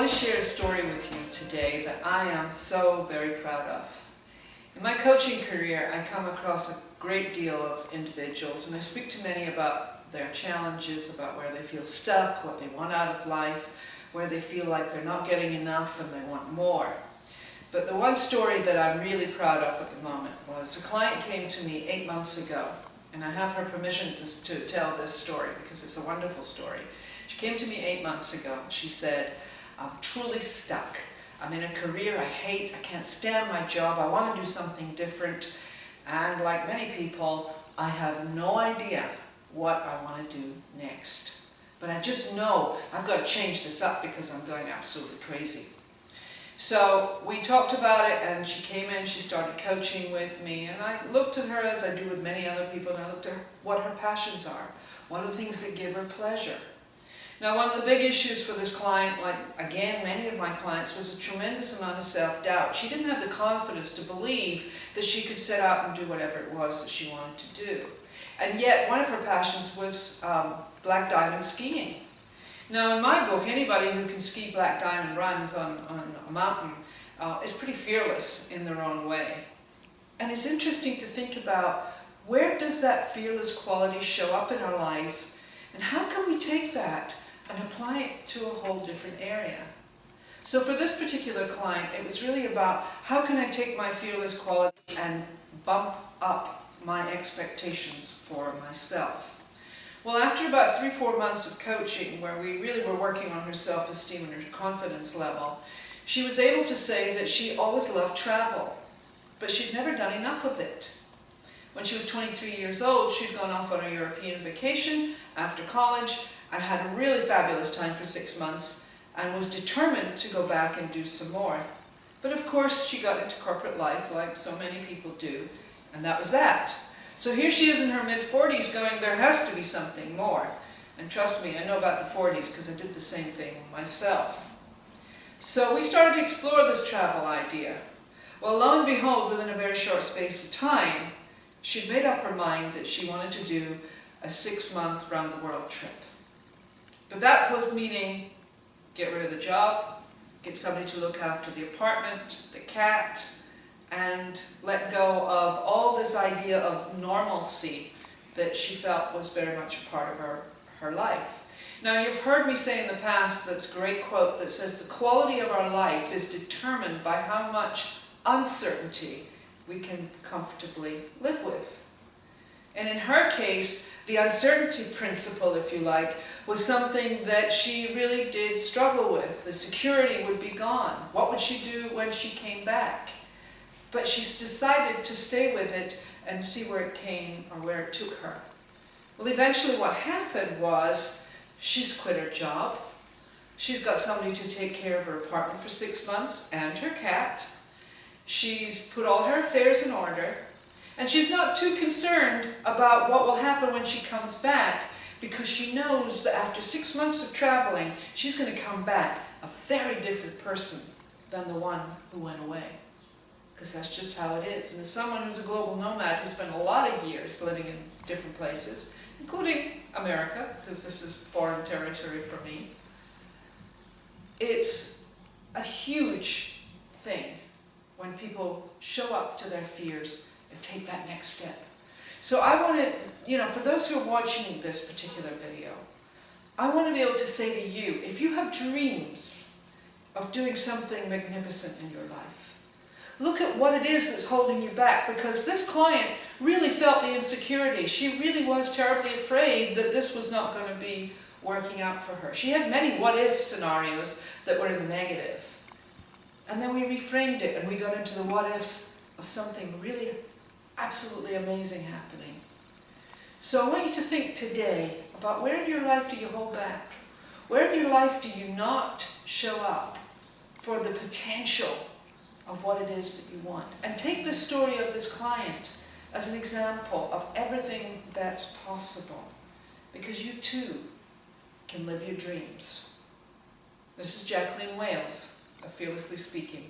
want to share a story with you today that I am so very proud of. In my coaching career, I come across a great deal of individuals, and I speak to many about their challenges, about where they feel stuck, what they want out of life, where they feel like they're not getting enough and they want more. But the one story that I'm really proud of at the moment was a client came to me 8 months ago, and I have her permission to tell this story because it's a wonderful story. She came to me 8 months ago. She said, "I'm truly stuck. I'm in a career I hate. I can't stand my job. I want to do something different. And like many people, I have no idea what I want to do next. But I just know I've got to change this up because I'm going absolutely crazy." So we talked about it, and she came in, she started coaching with me, and I looked at her as I do with many other people, and I looked at what her passions are. What are the things that give her pleasure? Now, one of the big issues for this client, like again, many of my clients, was a tremendous amount of self-doubt. She didn't have the confidence to believe that she could set out and do whatever it was that she wanted to do. And yet, one of her passions was black diamond skiing. Now, in my book, anybody who can ski black diamond runs on a mountain is pretty fearless in their own way. And it's interesting to think about, where does that fearless quality show up in our lives, and how can we take that and apply it to a whole different area? So for this particular client, it was really about, how can I take my fearless quality and bump up my expectations for myself? Well, after about 3-4 months of coaching, where we really were working on her self-esteem and her confidence level, she was able to say that she always loved travel, but she'd never done enough of it. When she was 23 years old, she'd gone off on a European vacation after college and had a really fabulous time for 6 months, and was determined to go back and do some more. But of course, she got into corporate life like so many people do, and that was that. So here she is in her mid-40s going, there has to be something more. And trust me, I know about the 40s because I did the same thing myself. So we started to explore this travel idea. Well, lo and behold, within a very short space of time, she'd made up her mind that she wanted to do a 6-month round-the-world trip. But that was meaning get rid of the job, get somebody to look after the apartment, the cat, and let go of all this idea of normalcy that she felt was very much a part of her life. Now, you've heard me say in the past this great quote that says the quality of our life is determined by how much uncertainty we can comfortably live with. And in her case, the uncertainty principle, if you like, was something that she really did struggle with. The security would be gone. What would she do when she came back? But she's decided to stay with it and see where it came, or where it took her. Well, eventually what happened was, she's quit her job. She's got somebody to take care of her apartment for 6 months and her cat. She's put all her affairs in order. And she's not too concerned about what will happen when she comes back, because she knows that after 6 months of traveling, she's going to come back a very different person than the one who went away. Because that's just how it is. And as someone who's a global nomad who spent a lot of years living in different places, including America, because this is foreign territory for me, it's a huge thing when people show up to their fears and take that next step. So I wanted, for those who are watching this particular video, I want to be able to say to you, if you have dreams of doing something magnificent in your life, look at what it is that's holding you back, because this client really felt the insecurity. She really was terribly afraid that this was not going to be working out for her. She had many what-if scenarios that were in the negative. And then we reframed it, and we got into the what-ifs of something really absolutely amazing happening. So I want you to think today about, where in your life do you hold back? Where in your life do you not show up for the potential of what it is that you want? And take the story of this client as an example of everything that's possible, because you too can live your dreams. This is Jacqueline Wales of Fearlessly Speaking.